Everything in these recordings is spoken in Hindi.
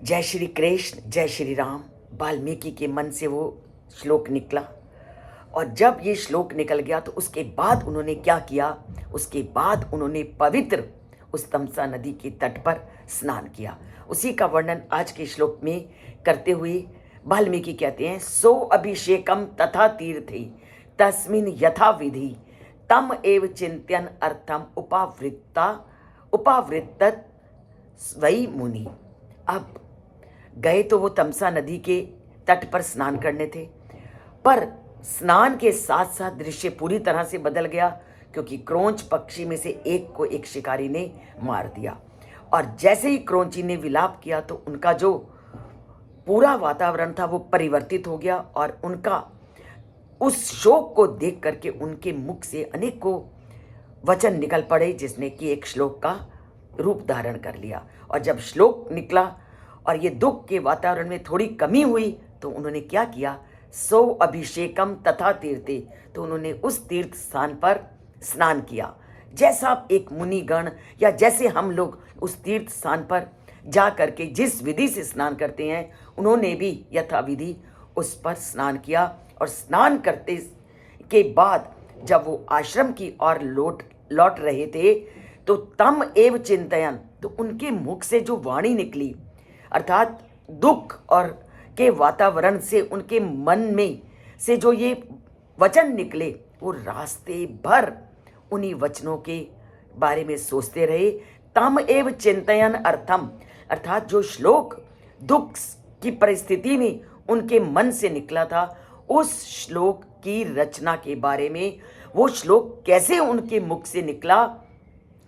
जय श्री कृष्ण, जय श्री राम। वाल्मीकि के मन से वो श्लोक निकला और जब ये श्लोक निकल गया तो उसके बाद उन्होंने क्या किया, उसके बाद उन्होंने पवित्र उस तमसा नदी के तट पर स्नान किया। उसी का वर्णन आज के श्लोक में करते हुए वाल्मीकि कहते हैं, सो अभिषेकम तथा तीर्थे तस्मिन यथा विधि तम एव चिंत्यन अर्थम उपावृत्त स्वई मुनि। अब गए तो वो तमसा नदी के तट पर स्नान करने थे, पर स्नान के साथ साथ दृश्य पूरी तरह से बदल गया, क्योंकि क्रोंच पक्षी में से एक को एक शिकारी ने मार दिया। और जैसे ही क्रोंची ने विलाप किया तो उनका जो पूरा वातावरण था वो परिवर्तित हो गया और उनका उस शोक को देख करके उनके मुख से अनेकों वचन निकल पड़े, जिसने कि एक श्लोक का रूप धारण कर लिया। और जब श्लोक निकला और ये दुख के वातावरण में थोड़ी कमी हुई तो उन्होंने क्या किया, सो अभिषेकम तथा तीर्थे, तो उन्होंने उस तीर्थ स्थान पर स्नान किया। जैसा एक मुनिगण या जैसे हम लोग उस तीर्थ स्थान पर जा करके जिस विधि से स्नान करते हैं, उन्होंने भी यथाविधि उस पर स्नान किया। और स्नान करते के बाद जब वो आश्रम की ओर लौट रहे थे तो तम एव चिंतयन, तो उनके मुख से जो वाणी निकली, अर्थात दुख और के वातावरण से उनके मन में से जो ये वचन निकले, वो रास्ते भर उन्हीं वचनों के बारे में सोचते रहे। तम एव चिंतयन अर्थम, अर्थात जो श्लोक दुख की परिस्थिति में उनके मन से निकला था, उस श्लोक की रचना के बारे में, वो श्लोक कैसे उनके मुख से निकला,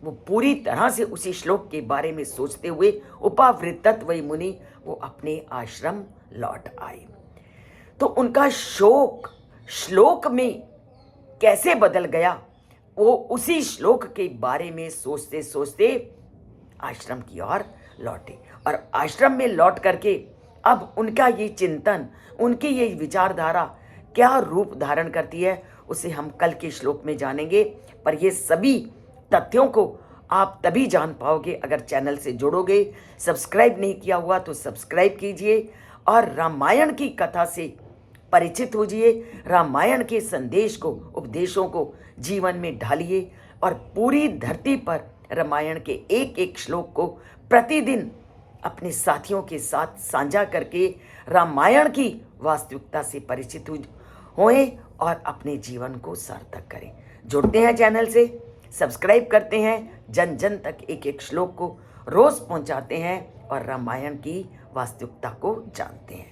वो पूरी तरह से उसी श्लोक के बारे में सोचते हुए उपावृत्त वही मुनि वो अपने आश्रम लौट आए। तो उनका शोक श्लोक में कैसे बदल गया, वो उसी श्लोक के बारे में सोचते सोचते आश्रम की ओर लौटे। और आश्रम में लौट करके अब उनका ये चिंतन, उनकी ये विचारधारा क्या रूप धारण करती है, उसे हम कल के श्लोक में जानेंगे। पर ये सभी तथ्यों को आप तभी जान पाओगे अगर चैनल से जुड़ोगे। सब्सक्राइब नहीं किया हुआ तो सब्सक्राइब कीजिए और रामायण की कथा से परिचित होजिए। रामायण के संदेश को, उपदेशों को जीवन में ढालिए और पूरी धरती पर रामायण के एक एक श्लोक को प्रतिदिन अपने साथियों के साथ साझा करके रामायण की वास्तविकता से परिचित होएं और अपने जीवन को सार्थक करें। जुड़ते हैं चैनल से, सब्सक्राइब करते हैं, जन जन तक एक एक श्लोक को रोज पहुंचाते हैं और रामायण की वास्तविकता को जानते हैं।